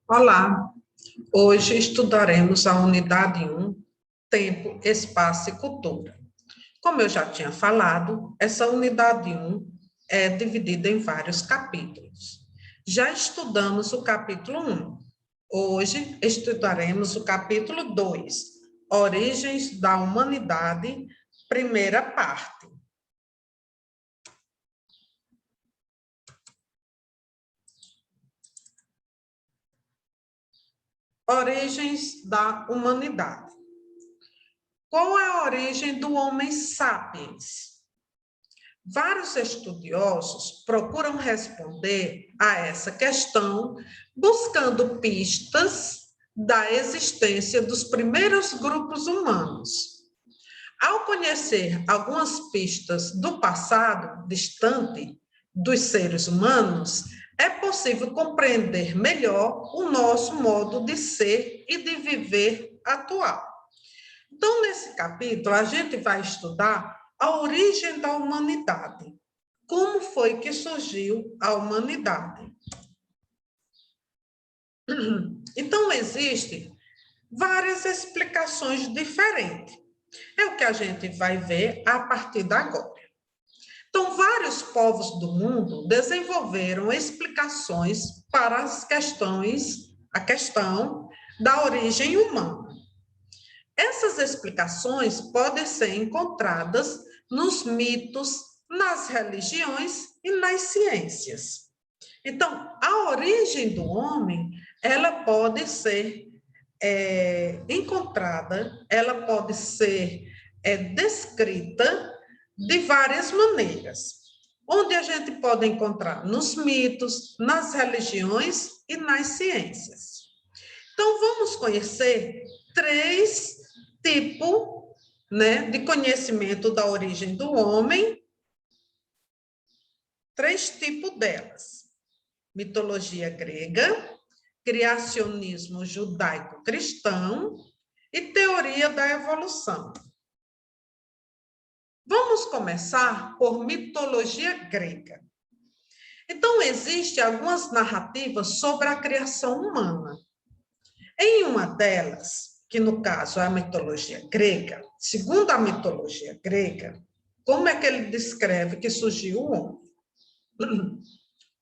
Olá, hoje estudaremos a unidade 1, Tempo, Espaço e Cultura. Como eu já tinha falado, essa unidade 1 é dividida em vários capítulos. Já estudamos o capítulo 1. Hoje estudaremos o capítulo 2, Origens da Humanidade, primeira parte. Origens da humanidade. Qual é a origem do Homo sapiens? Vários estudiosos procuram responder a essa questão buscando pistas da existência dos primeiros grupos humanos. Ao conhecer algumas pistas do passado distante dos seres humanos, é possível compreender melhor o nosso modo de ser e de viver atual. Então, nesse capítulo, a gente vai estudar a origem da humanidade. Como foi que surgiu a humanidade? Então, existem várias explicações diferentes. É o que a gente vai ver a partir de agora. Então, vários povos do mundo desenvolveram explicações para a questão da origem humana. Essas explicações podem ser encontradas nos mitos, nas religiões e nas ciências. Então, a origem do homem, ela pode ser encontrada, ela pode ser descrita de várias maneiras, onde a gente pode encontrar nos mitos, nas religiões e nas ciências. Então, vamos conhecer três tipos, de conhecimento da origem do homem, três tipos delas: mitologia grega, criacionismo judaico-cristão e teoria da evolução. Vamos começar por mitologia grega. Então, existem algumas narrativas sobre a criação humana. Em uma delas, que no caso é a mitologia grega, segundo a mitologia grega, como é que ele descreve que surgiu o homem?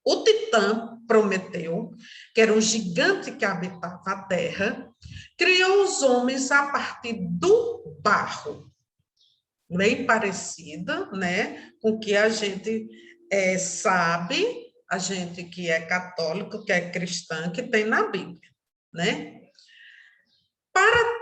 O Titã, Prometeu, que era um gigante que habitava a Terra, criou os homens a partir do barro. Bem parecida, com o que a gente sabe, a gente que é católico, que é cristã, que tem na Bíblia, Para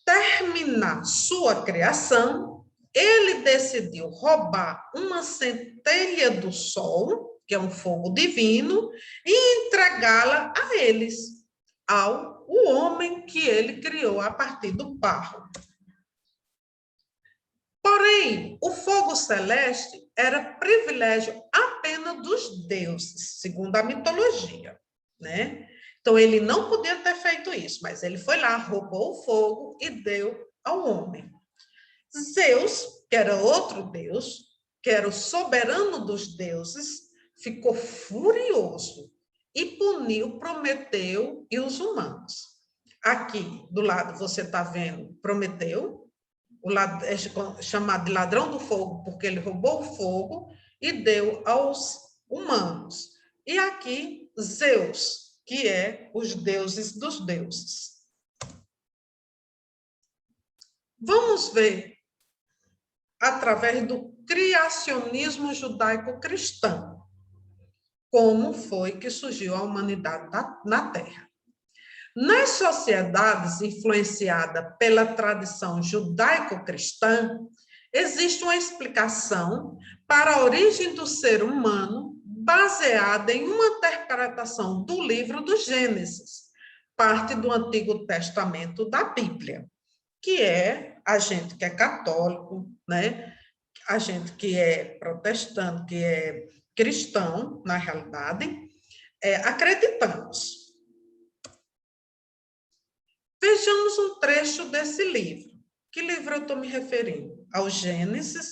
terminar sua criação, ele decidiu roubar uma centelha do sol, que é um fogo divino, e entregá-la a eles, ao homem que ele criou a partir do barro. Porém, o fogo celeste era privilégio apenas dos deuses, segundo a mitologia, Então, ele não podia ter feito isso, mas ele foi lá, roubou o fogo e deu ao homem. Zeus, que era outro deus, que era o soberano dos deuses, ficou furioso e puniu Prometeu e os humanos. Aqui, do lado, você está vendo Prometeu, é chamado de ladrão do fogo, porque ele roubou o fogo e deu aos humanos. E aqui, Zeus, que é os deuses dos deuses. Vamos ver através do criacionismo judaico-cristão como foi que surgiu a humanidade na Terra. Nas sociedades influenciadas pela tradição judaico-cristã, existe uma explicação para a origem do ser humano baseada em uma interpretação do livro do Gênesis, parte do Antigo Testamento da Bíblia, que é a gente que é católico, a gente que é protestante, que é cristão, na realidade, acreditamos. Vejamos um trecho desse livro. Que livro eu estou me referindo? Ao Gênesis,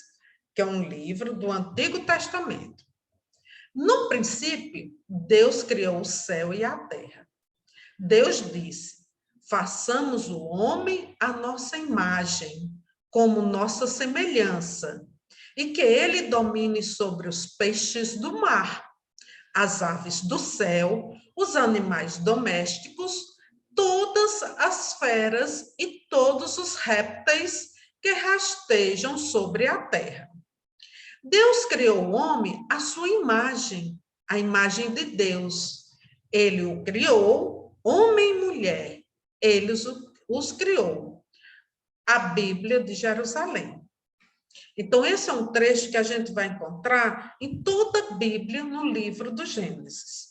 que é um livro do Antigo Testamento. No princípio, Deus criou o céu e a terra. Deus disse: façamos o homem à nossa imagem, como nossa semelhança, e que ele domine sobre os peixes do mar, as aves do céu, os animais domésticos, todas as feras e todos os répteis que rastejam sobre a terra. Deus criou o homem à sua imagem, a imagem de Deus. Ele o criou, homem e mulher. Ele os criou. A Bíblia de Jerusalém. Então, esse é um trecho que a gente vai encontrar em toda a Bíblia, no livro do Gênesis.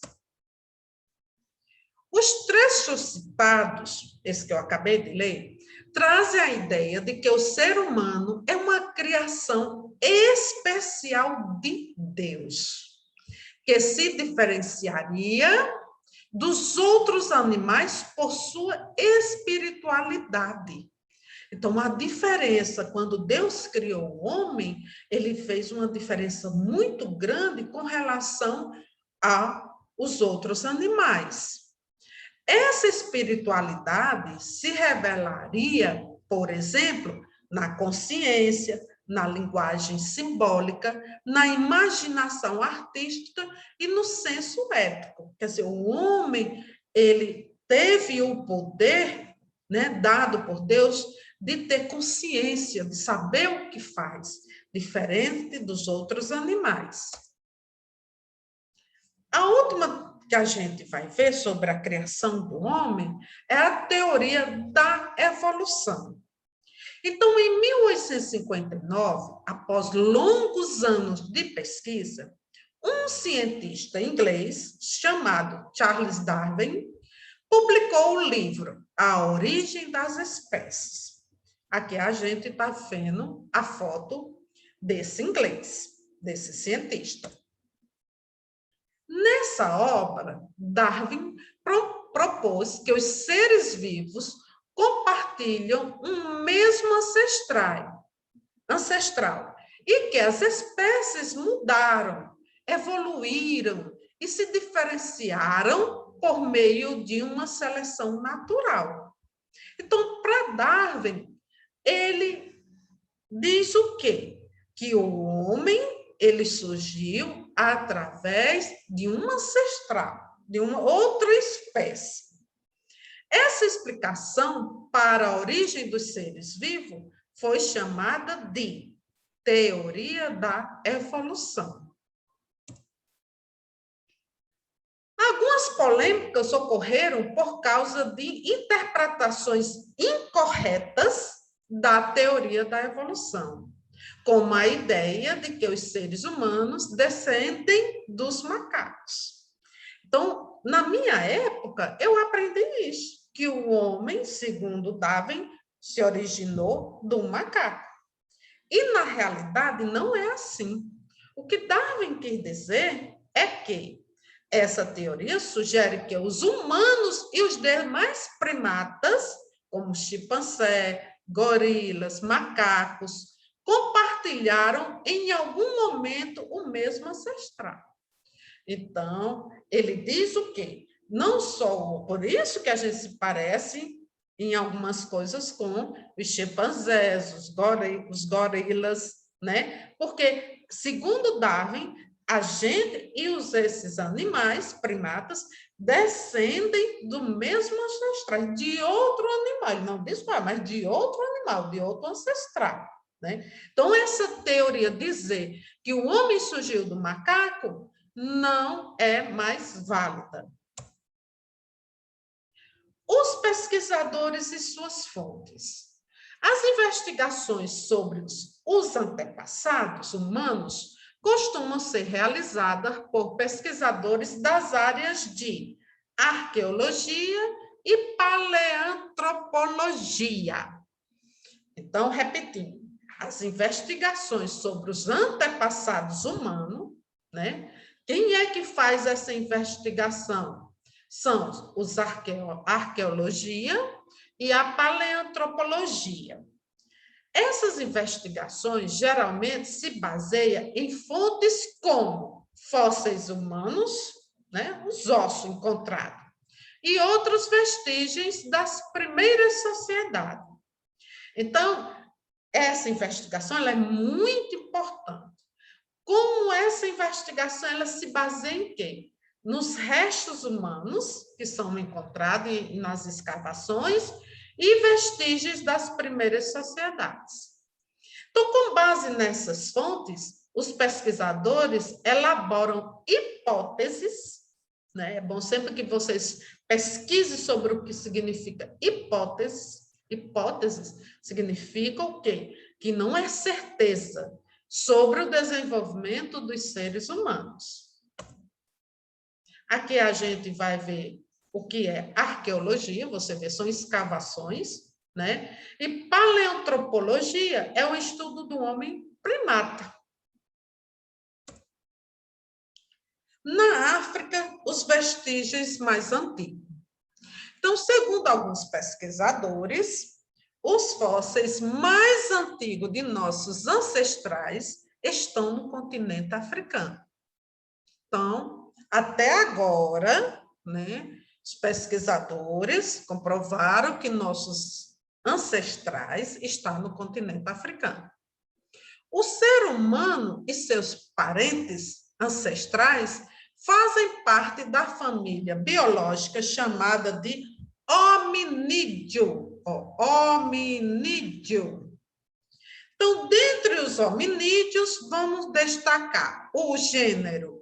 Os trechos citados, esse que eu acabei de ler, trazem a ideia de que o ser humano é uma criação especial de Deus, que se diferenciaria dos outros animais por sua espiritualidade. Então, a diferença, quando Deus criou o homem, ele fez uma diferença muito grande com relação aos outros animais. Essa espiritualidade se revelaria, por exemplo, na consciência, na linguagem simbólica, na imaginação artística e no senso ético. Quer dizer, o homem, ele teve o poder, né, dado por Deus, de ter consciência, de saber o que faz, diferente dos outros animais. A última que a gente vai ver sobre a criação do homem é a teoria da evolução. Então, em 1859, após longos anos de pesquisa, um cientista inglês chamado Charles Darwin publicou o livro A Origem das Espécies. Aqui a gente está vendo a foto desse inglês, desse cientista. Nessa obra, Darwin propôs que os seres vivos compartilham um mesmo ancestral e que as espécies mudaram, evoluíram e se diferenciaram por meio de uma seleção natural. Então, para Darwin, ele diz o quê? Que o homem, ele surgiu através de um ancestral, de uma outra espécie. Essa explicação para a origem dos seres vivos foi chamada de teoria da evolução. Algumas polêmicas ocorreram por causa de interpretações incorretas da teoria da evolução, como a ideia de que os seres humanos descendem dos macacos. Então, na minha época, eu aprendi isso, que o homem, segundo Darwin, se originou do macaco. E, na realidade, não é assim. O que Darwin quis dizer é que essa teoria sugere que os humanos e os demais primatas, como chimpanzé, gorilas, macacos, compartilharam em algum momento o mesmo ancestral. Então, ele diz o quê? Não só por isso que a gente se parece em algumas coisas com os chimpanzés, os gorilas, né? Porque, segundo Darwin, a gente e esses animais, primatas, descendem do mesmo ancestral, de outro animal, não diz qual, mas de outro animal, de outro ancestral, né? Então, essa teoria dizer que o homem surgiu do macaco não é mais válida. Os pesquisadores e suas fontes. As investigações sobre os antepassados humanos costumam ser realizadas por pesquisadores das áreas de arqueologia e paleantropologia. Então, repetindo, as investigações sobre os antepassados humanos, né? Quem é que faz essa investigação? São os arqueologia e a paleantropologia. Essas investigações geralmente se baseiam em fontes como fósseis humanos, né, os ossos encontrados, e outros vestígios das primeiras sociedades. Então, essa investigação ela é muito importante. Como essa investigação ela se baseia em quê? Nos restos humanos que são encontrados nas escavações e vestígios das primeiras sociedades. Então, com base nessas fontes, os pesquisadores elaboram hipóteses, né? É bom sempre que vocês pesquisem sobre o que significa hipóteses. Hipóteses significa o quê? Que não é certeza sobre o desenvolvimento dos seres humanos. Aqui a gente vai ver o que é arqueologia, você vê, são escavações, né? E paleoantropologia é o estudo do homem primata. Na África, os vestígios mais antigos. Então, segundo alguns pesquisadores, os fósseis mais antigos de nossos ancestrais estão no continente africano. Então, até agora, né, os pesquisadores comprovaram que nossos ancestrais estão no continente africano. O ser humano e seus parentes ancestrais fazem parte da família biológica chamada de hominídeo. Hominídeo. Então, dentre os hominídeos, vamos destacar o gênero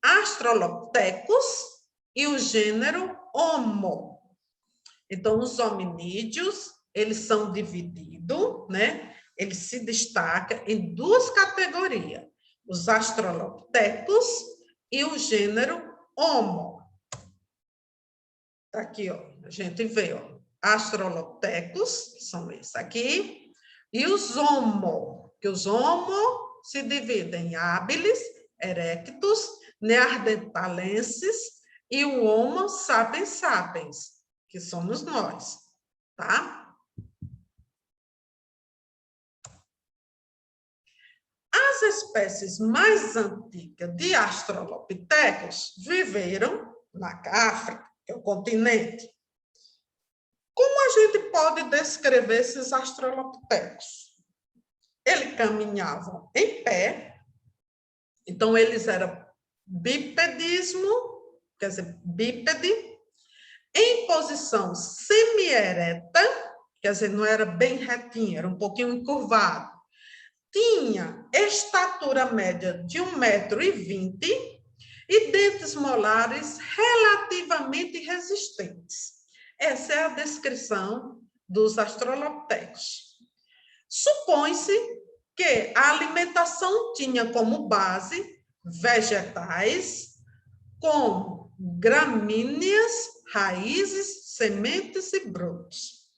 Australopithecus e o gênero Homo. Então, os hominídeos, eles são divididos, né? Eles se destacam em duas categorias, os Australopithecus e o gênero Homo. Tá aqui, ó, a gente vê, ó, Australopithecus, que são esses aqui, e os Homo, que os Homo se dividem em habilis, erectus, neandertalenses e o Homo sapiens sapiens, que somos nós, tá? As espécies mais antigas de Australopithecus viveram na África, que é o continente. Como a gente pode descrever esses Australopithecus? Eles caminhavam em pé, então eles eram bipedismo, quer dizer, bípede, em posição semi-ereta, quer dizer, não era bem retinho, era um pouquinho encurvado. Tinha estatura média de 1,20 m e dentes molares relativamente resistentes. Essa é a descrição dos Australopithecus. Supõe-se que a alimentação tinha como base vegetais, como gramíneas, raízes, sementes e brotos.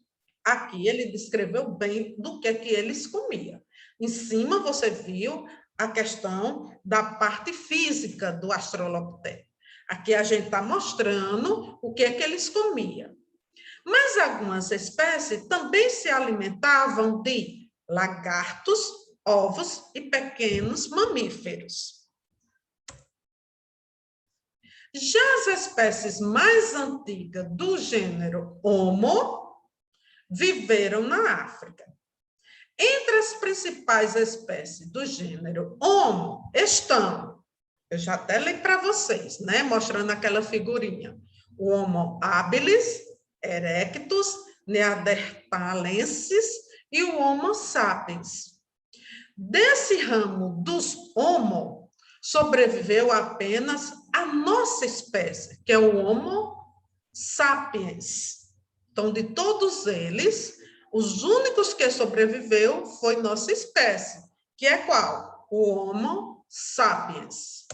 Aqui ele descreveu bem do que eles comiam. Em cima você viu a questão da parte física do Australopithecus. Aqui a gente está mostrando o que eles comiam. Mas algumas espécies também se alimentavam de lagartos, ovos e pequenos mamíferos. Já as espécies mais antigas do gênero Homo viveram na África. Entre as principais espécies do gênero Homo estão, eu já até li para vocês, né, mostrando aquela figurinha, o Homo habilis, erectus, neandertalensis e o Homo sapiens. Desse ramo dos Homo, sobreviveu apenas a nossa espécie, que é o Homo sapiens. Então, de todos eles, os únicos que sobreviveu foi nossa espécie, que é qual? O Homo sapiens.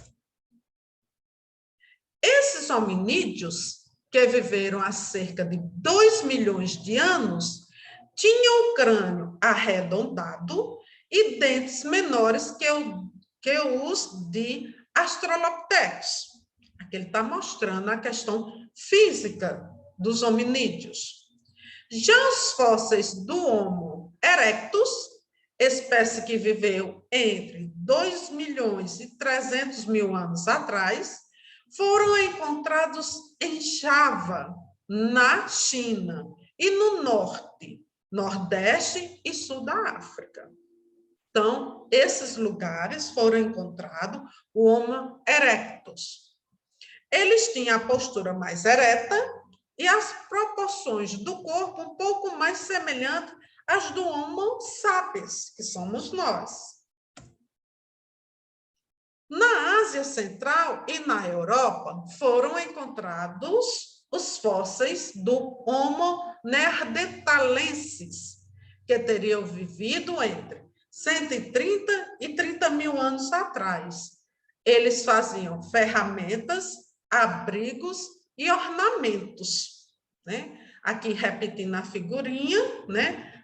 Esses hominídeos, que viveram há cerca de 2 milhões de anos, tinham o crânio arredondado e dentes menores que os de Australopithecus. Aqui ele está mostrando a questão física dos hominídeos. Já os fósseis do Homo erectus, espécie que viveu entre 2 milhões e 300 mil anos atrás, foram encontrados em Java, na China e no norte, nordeste e sul da África. Então, esses lugares foram encontrados o Homo erectus. Eles tinham a postura mais ereta e as proporções do corpo um pouco mais semelhantes às do Homo sapiens, que somos nós. Na Ásia Central e na Europa foram encontrados os fósseis do Homo neanderthalensis, que teriam vivido entre 130 e 30 mil anos atrás. Eles faziam ferramentas, abrigos e ornamentos, né? Aqui repetindo a figurinha, né?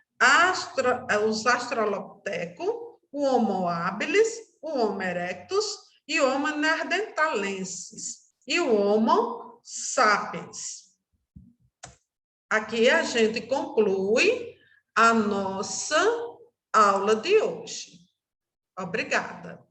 Os Australopithecus, o Homo habilis, o Homo erectus e o Homo neanderthalensis e o Homo sapiens. Aqui a gente conclui a nossa aula de hoje. Obrigada.